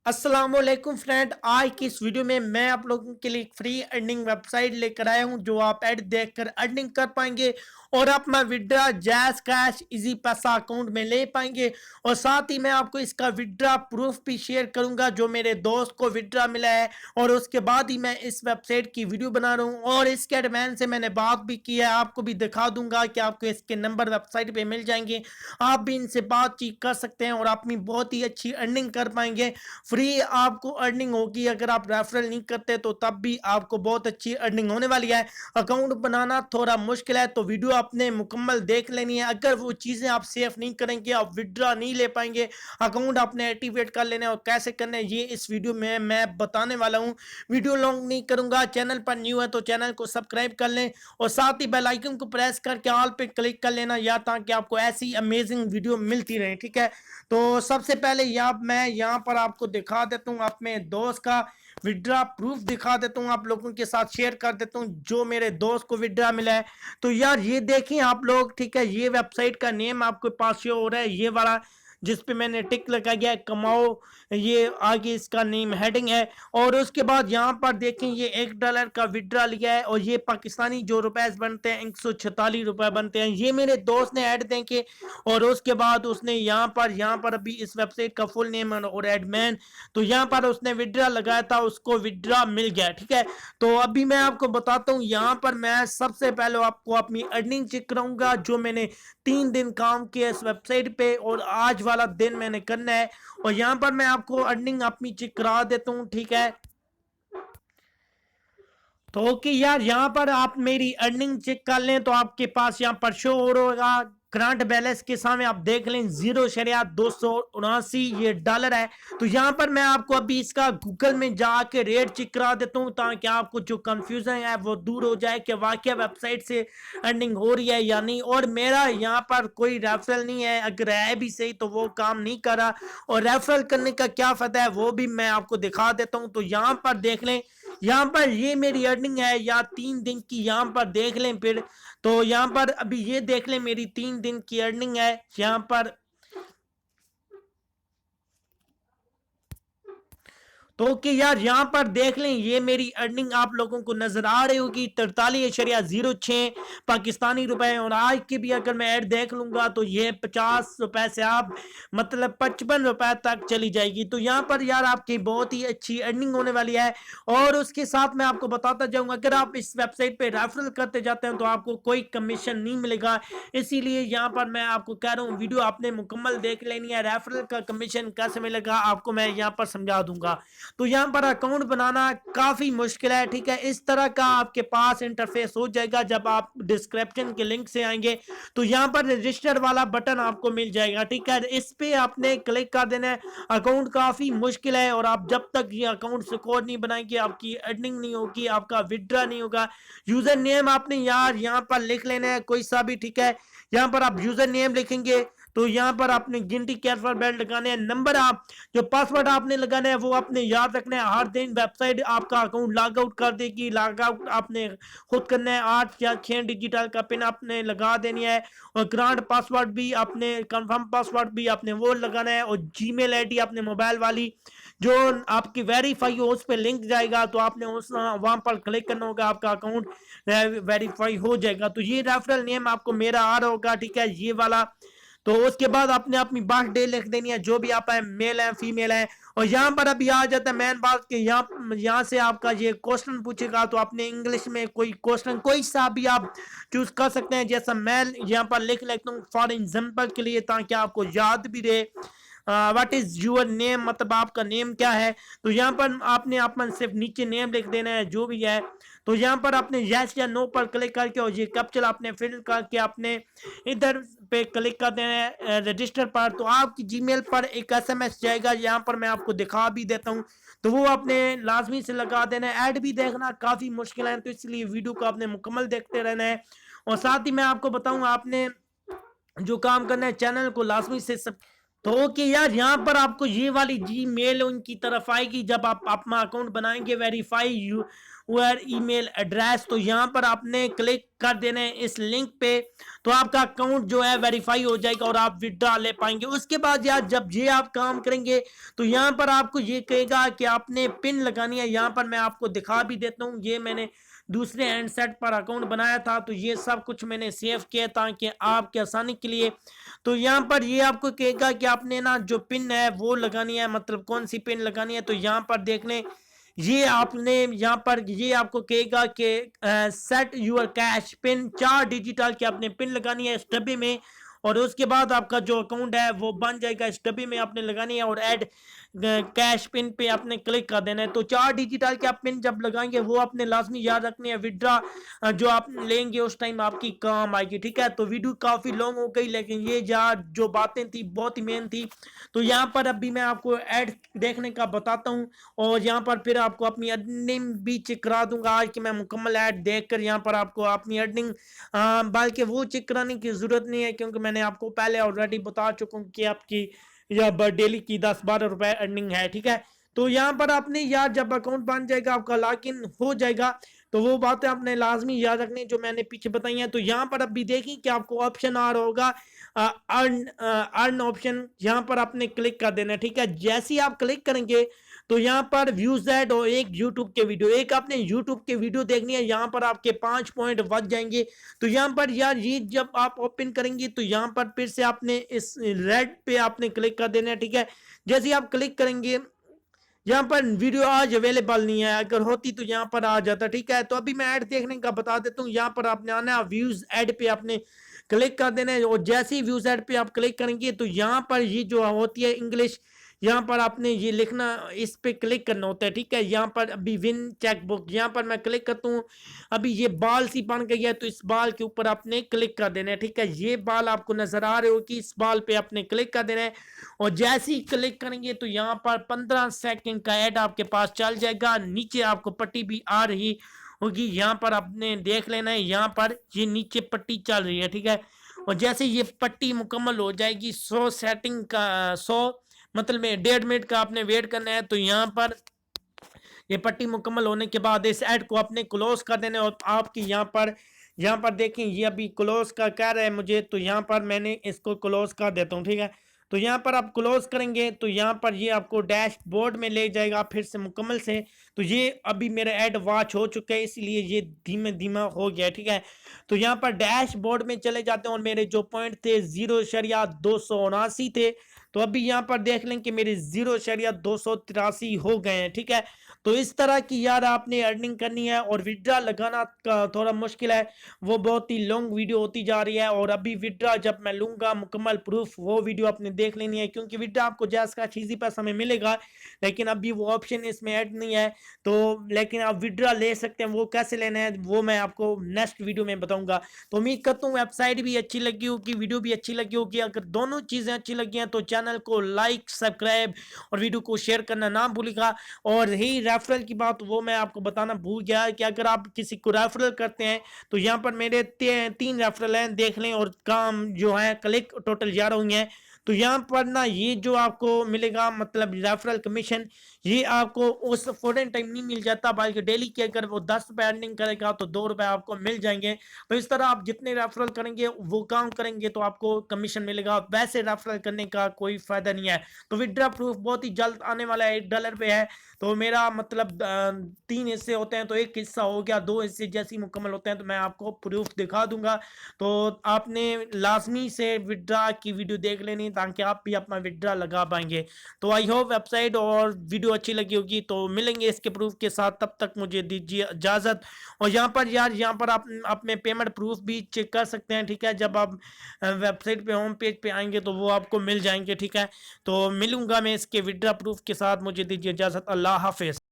अस्सलामुअलैकुम फ्रेंड, आज की इस वीडियो में मैं आप लोगों के लिए एक फ्री अर्निंग वेबसाइट लेकर आया हूं जो आप ऐड देखकर अर्निंग कर पाएंगे और अपना विड्रा जैस कैश इजी पैसा अकाउंट में ले पाएंगे। और साथ ही मैं आपको इसका विड्रा प्रूफ भी शेयर करूंगा जो मेरे दोस्त को विड्रा मिला है। और उसके बाद ही मैं इस वेबसाइट की वीडियो बना रहा हूं और इसके एडवांस से मैंने बात भी की है, आपको भी दिखा दूंगा कि आपको इसके नंबर वेबसाइट पे मिल जाएंगे। आप भी इनसे बातचीत कर सकते हैं और अपनी बहुत ही अच्छी अर्निंग कर पाएंगे। फ्री आपको अर्निंग होगी, अगर आप रेफरल नहीं करते तो तब भी आपको बहुत अच्छी अर्निंग होने वाली है। अकाउंट बनाना थोड़ा मुश्किल है तो वीडियो आपने मुकम्मल देख लेनी है। अगर वो चीज़ें आप सेफ नहीं करेंगे, आप विड्रॉ नहीं ले पाएंगे। अकाउंट आपने एक्टिवेट कर लेना है और कैसे करना है ये इस वीडियो में मैं बताने वाला हूँ। वीडियो लॉन्ग नहीं करूंगा, चैनल पर न्यू है तो चैनल को सब्सक्राइब कर लें और साथ ही बेल आइकन को प्रेस करके ऑल पे क्लिक कर लेना, या ताकि आपको ऐसी अमेजिंग वीडियो मिलती रहे। ठीक है, तो सबसे पहले मैं यहाँ पर आपको दिखा देता हूँ, अपने दोस्त का विड्रा प्रूफ दिखा देता हूँ, आप लोगों के साथ शेयर कर देता हूँ जो मेरे दोस्त को विड्रा मिला है। तो यार ये देखिए आप लोग, ठीक है, ये वेबसाइट का नेम आपके पास शो हो रहा है, ये वाला जिस पे मैंने टिक लगा गया है कमाओ, ये आगे इसका नेम हेडिंग है। और उसके बाद यहाँ पर देखें ये $1 का विड्रा लिया है और ये पाकिस्तानी जो रुपए बनते हैं 146 रुपए बनते हैं। ये मेरे दोस्त ने ऐड देंगे और उसके बाद उसने यहाँ पर अभी इस वेबसाइट का फुल नेम और एडमैन, तो यहाँ पर उसने विड्रा लगाया था, उसको विड्रा मिल गया। ठीक है, तो अभी मैं आपको बताता हूँ, यहाँ पर मैं सबसे पहले आपको अपनी अर्निंग चेक कराऊंगा जो मैंने 3 दिन काम किया इस वेबसाइट पे और आज वाला दिन मैंने करना है। और यहाँ पर मैं आपको अर्निंग अपनी चेक करा देता हूँ। ठीक है, तो ओके यार, यहाँ पर आप मेरी अर्निंग चेक कर लें तो आपके पास यहाँ पर शो हो रहा होगा करंट बैलेंस के सामने, आप देख लें 0.279 ये डॉलर है। तो यहाँ पर मैं आपको अभी इसका गूगल में जाके रेट चेक करा देता हूँ ताकि आपको जो कंफ्यूजन है वो दूर हो जाए कि वाकई वेबसाइट से अर्निंग हो रही है या नहीं। और मेरा यहाँ पर कोई रेफरल नहीं है, अगर है भी सही तो वो काम नहीं कर रहा, और रेफरल करने का क्या फायदा है वो भी मैं आपको दिखा देता हूँ। तो यहाँ पर देख लें, यहाँ पर ये मेरी अर्निंग है या 3 दिन की, यहाँ पर देख लें फिर। तो यहाँ पर अभी ये देख लें मेरी 3 दिन की अर्निंग है यहाँ पर। तो ओके यार, यहाँ पर देख लें ये मेरी अर्निंग आप लोगों को नजर आ रही होगी 43.06 पाकिस्तानी रुपए। और आज की भी अगर मैं ऐड देख लूंगा तो ये 50 रुपए से आप मतलब 55 रुपए तक चली जाएगी। तो यहाँ पर यार आपकी बहुत ही अच्छी अर्निंग होने वाली है। और उसके साथ मैं आपको बताता जाऊंगा, अगर आप इस वेबसाइट पे रेफरल करते जाते हैं तो आपको कोई कमीशन नहीं मिलेगा। इसीलिए यहाँ पर मैं आपको कह रहा हूँ वीडियो आपने मुकम्मल देख लेनी है। रेफरल का कमीशन कैसे मिलेगा आपको मैं यहाँ पर समझा दूंगा। तो यहाँ पर अकाउंट बनाना काफी मुश्किल है। ठीक है, इस तरह का आपके पास इंटरफेस हो जाएगा जब आप डिस्क्रिप्शन के लिंक से आएंगे तो यहाँ पर रजिस्टर वाला बटन आपको मिल जाएगा। ठीक है, इस पे आपने क्लिक कर देना है। अकाउंट काफी मुश्किल है और आप जब तक ये अकाउंट सिक्योर नहीं बनाएंगे आपकी अर्निंग नहीं होगी, आपका विड्रा नहीं होगा। यूजर नेम आपने यार यहाँ पर लिख लेना है कोई सा भी। ठीक है, यहाँ पर आप यूजर नेम लिखेंगे तो यहाँ पर आपने गिनती के अल्फाबेट लगाने हैं। नंबर आप जो पासवर्ड आपने लगाना है वो आपने याद रखना है। हर दिन वेबसाइट आपका अकाउंट लॉग आउट कर देगी, लॉग आउट आपने खुद करना है। 8 या 6 डिजिटल का पिन आपने लगा देनी है और ग्रांड पासवर्ड भी आपने, कंफर्म पासवर्ड भी आपने वो लगाना है। और जीमेल आईडी आपने मोबाइल वाली जो आपकी वेरीफाई हो उस पर लिंक जाएगा तो आपने उस वहां पर क्लिक करना होगा, आपका अकाउंट वेरीफाई हो जाएगा। तो ये रेफरल नेम आपको मेरा आ रहा होगा, ठीक है, ये वाला। तो उसके बाद आपने अपनी बर्थडे लिख देनी है, जो भी आप है, मेल है फीमेल है। और यहाँ पर अभी आ जाता है मेन बात कि यहाँ से आपका ये क्वेश्चन पूछेगा तो आपने इंग्लिश में कोई क्वेश्चन कोई सा भी आप चूज कर सकते हैं। जैसा मैं यहाँ पर लिख लेता हूँ फॉर एग्जाम्पल के लिए ताकि आपको याद भी रहे। व्हाट इज यूर नेम, मतलब आपका नेम क्या है। तो यहाँ पर आपने अपना सिर्फ नीचे नेम लिख देना है जो भी है। तो यहाँ पर आपने यस या नो पर क्लिक करके और ये कैप्चर आपने फिल करके आपने इधर पे क्लिक कर देना है रजिस्टर पर। तो आपकी जीमेल पर एक एसएमएस जाएगा, यहाँ पर मैं आपको दिखा भी देता हूँ। तो वो आपने लाजमी से लगा देना है। ऐड भी देखना काफ़ी मुश्किल है तो इसलिए वीडियो को आपने मुकम्मल देखते रहना है। और साथ ही मैं आपको बताऊँ, आपने जो काम करना है चैनल को लाजमी से सब। तो ओके यार, यहाँ पर आपको ये वाली जी मेल उनकी तरफ आएगी जब आप अपना अकाउंट बनाएंगे वेरीफाई और ईमेल एड्रेस। तो यहाँ पर आपने क्लिक कर देना है इस लिंक पे, तो आपका अकाउंट जो है वेरीफाई हो जाएगा और आप विड्रॉ ले पाएंगे। उसके बाद यार जब ये आप काम करेंगे तो यहाँ पर आपको ये कहेगा कि आपने पिन लगानी है। यहाँ पर मैं आपको दिखा भी देता हूँ, ये मैंने दूसरे हैंडसेट पर अकाउंट बनाया था, तो ये सब कुछ मैंने सेव किया ताकि आपके आसानी के लिए। तो यहाँ पर ये आपको कहेगा कि आपने ना जो पिन है वो लगानी है, मतलब कौन सी पिन लगानी है। तो यहाँ पर देख लें, ये आपने यहाँ पर ये आपको कहेगा कि set your cash PIN, 4 digital की आपने पिन लगानी है इस डब्बे में, और उसके बाद आपका जो अकाउंट है वो बन जाएगा। इस डब्बे में आपने लगानी है और ऐड कैश पिन पे आपने क्लिक कर देना है। तो 4 डिजिटल की आप पिन जब लगाएंगे वो आपने लाजमी याद रखनी है, विड्रा जो आप लेंगे उस टाइम आपकी काम आएगी, ठीक है। तो वीडियो काफी लॉन्ग हो गई, लेकिन ये जो बातें थी बहुत ही मेन थी। तो यहाँ पर अभी मैं आपको ऐड देखने का बताता हूँ, और यहाँ पर फिर आपको अपनी अर्निंग भी चेक करा दूंगा आज कि मैं मुकम्मल ऐड देखकर यहाँ पर आपको अपनी अर्निंग, बल्कि वो चेक कराने की जरूरत नहीं है क्योंकि मैंने आपको पहले ऑलरेडी बता चुका हूँ कि आपकी या डेली की 10-12 रुपए अर्निंग है, ठीक है। तो यहाँ पर आपने यार जब अकाउंट बन जाएगा, आपका लॉगिन हो जाएगा, तो वो बातें आपने लाजमी याद रखनी जो मैंने पीछे बताई हैं। तो यहाँ पर अभी देखिए कि आपको ऑप्शन आ रहा होगा अर्न ऑप्शन, यहाँ पर आपने क्लिक कर देना है, ठीक है। जैसे ही आप क्लिक करेंगे तो यहाँ पर व्यूज एड और एक यूट्यूब के वीडियो, एक आपने यूट्यूब के वीडियो देखनी है, यहाँ पर आपके 5 पॉइंट बच जाएंगे। तो यहाँ पर यार ये जब आप ओपन करेंगे तो यहाँ पर फिर से आपने इस रेड पे आपने क्लिक कर देना है, ठीक है। जैसे आप क्लिक करेंगे यहाँ पर वीडियो आज अवेलेबल नहीं है, अगर होती तो यहाँ पर आ जाता, ठीक है। तो अभी मैं ऐड देखने का बता देता हूँ। यहाँ पर आपने आना है व्यूज ऐड पे आपने क्लिक कर देना है, और जैसे ही व्यूज ऐड पे आप क्लिक करेंगे तो यहाँ पर ये जो होती है इंग्लिश, यहाँ पर आपने ये लिखना, इस पे क्लिक करना होता है, ठीक है। यहाँ पर अभी विन चेकबुक, यहाँ पर मैं क्लिक करता हूँ, अभी ये बाल सी बन गई है, तो इस बाल के ऊपर आपने क्लिक कर देना है, ठीक है। ये बाल आपको नजर आ रहे हो कि इस बाल पे आपने क्लिक कर देना है, और जैसे ही क्लिक करेंगे तो यहाँ पर 15 सेकंड का ऐड आपके पास चल जाएगा। नीचे आपको पट्टी भी आ रही होगी, यहाँ पर आपने देख लेना है, यहाँ पर ये नीचे पट्टी चल रही है, ठीक है। और जैसे ये पट्टी मुकम्मल हो जाएगी, 100 सेटिंग का 100 मतलब में 1.5 मिनट का आपने वेट करना है। तो यहाँ पर ये पट्टी मुकम्मल होने के बाद इस ऐड को आपने क्लोज कर देना है, और आपकी यहाँ पर देखें ये अभी क्लोज का कह रहा है मुझे, तो यहाँ पर मैंने इसको क्लोज कर देता हूँ, ठीक है। तो यहाँ पर आप क्लोज करेंगे तो यहाँ पर ये आपको डैशबोर्ड में ले जाएगा फिर से मुकम्मल से। तो ये अभी मेरा ऐड वॉच हो चुका है, इसलिए ये धीमे धीमा हो गया, ठीक है। तो यहाँ पर डैशबोर्ड में चले जाते हैं और मेरे जो पॉइंट थे 0.279 थे, तो अभी यहाँ पर देख लें कि मेरे 0.283 हो गए हैं, ठीक है। तो इस तरह की यार आपने अर्निंग करनी है, और विड्रा लगाना का थोड़ा मुश्किल है, वो बहुत ही लॉन्ग वीडियो होती जा रही है। और अभी विड्रा जब मैं लूंगा मुकम्मल प्रूफ, वो वीडियो आपने देख लेनी है, क्योंकि विड्रा आपको जैस का चीज़ी पैसा में मिलेगा, लेकिन अभी वो ऑप्शन इसमें ऐड नहीं है। तो लेकिन आप विड्रा ले सकते हैं, वो कैसे लेना है वो मैं आपको नेक्स्ट वीडियो में बताऊंगा। तो उम्मीद करता हूँ वेबसाइट भी अच्छी लगी होगी, वीडियो भी अच्छी लगी होगी। अगर दोनों चीज़ें अच्छी लगी हैं तो चैनल को लाइक, सब्सक्राइब और वीडियो को शेयर करना ना भूलिएगा। और ही रेफरल की बात, वो मैं आपको बताना भूल गया कि अगर आप किसी को रेफरल करते हैं तो यहाँ पर मेरे 3 रेफरल हैं, देख लें, और काम जो है क्लिक टोटल 11 हुई हैं। तो यहाँ पर ना ये जो आपको मिलेगा मतलब रेफरल कमीशन, ये आपको उस फॉरन टाइम नहीं मिल जाता, बल्कि डेली की अगर वो 10 रुपये अर्निंग करेगा तो 2 रुपये आपको मिल जाएंगे। तो इस तरह आप जितने रेफरल करेंगे वो काम करेंगे तो आपको कमीशन मिलेगा, वैसे रेफरल करने का कोई फायदा नहीं है। तो विड्रा प्रूफ बहुत ही जल्द आने वाला है, $1 पे है। तो मेरा मतलब 3 हिस्से होते हैं, तो एक हिस्सा हो गया, 2 हिस्से जैसे ही मुकम्मल होते हैं तो मैं आपको प्रूफ दिखा दूंगा। तो आपने लाजमी से विड्रा की वीडियो देख लेनी ताकि आप भी अपना विड्रा लगा पाएंगे। तो आई होप वेबसाइट और वीडियो अच्छी लगी होगी, तो मिलेंगे इसके प्रूफ के साथ, तब तक मुझे दीजिए इजाज़त। और यहाँ पर यार यहाँ पर आप अपने पेमेंट प्रूफ भी चेक कर सकते हैं, ठीक है। जब आप वेबसाइट पे होम पेज पे आएंगे तो वो आपको मिल जाएंगे, ठीक है। तो मिलूंगा मैं इसके विड्रा प्रूफ के साथ, मुझे दीजिए इजाज़त। अल्लाह हाफिज़।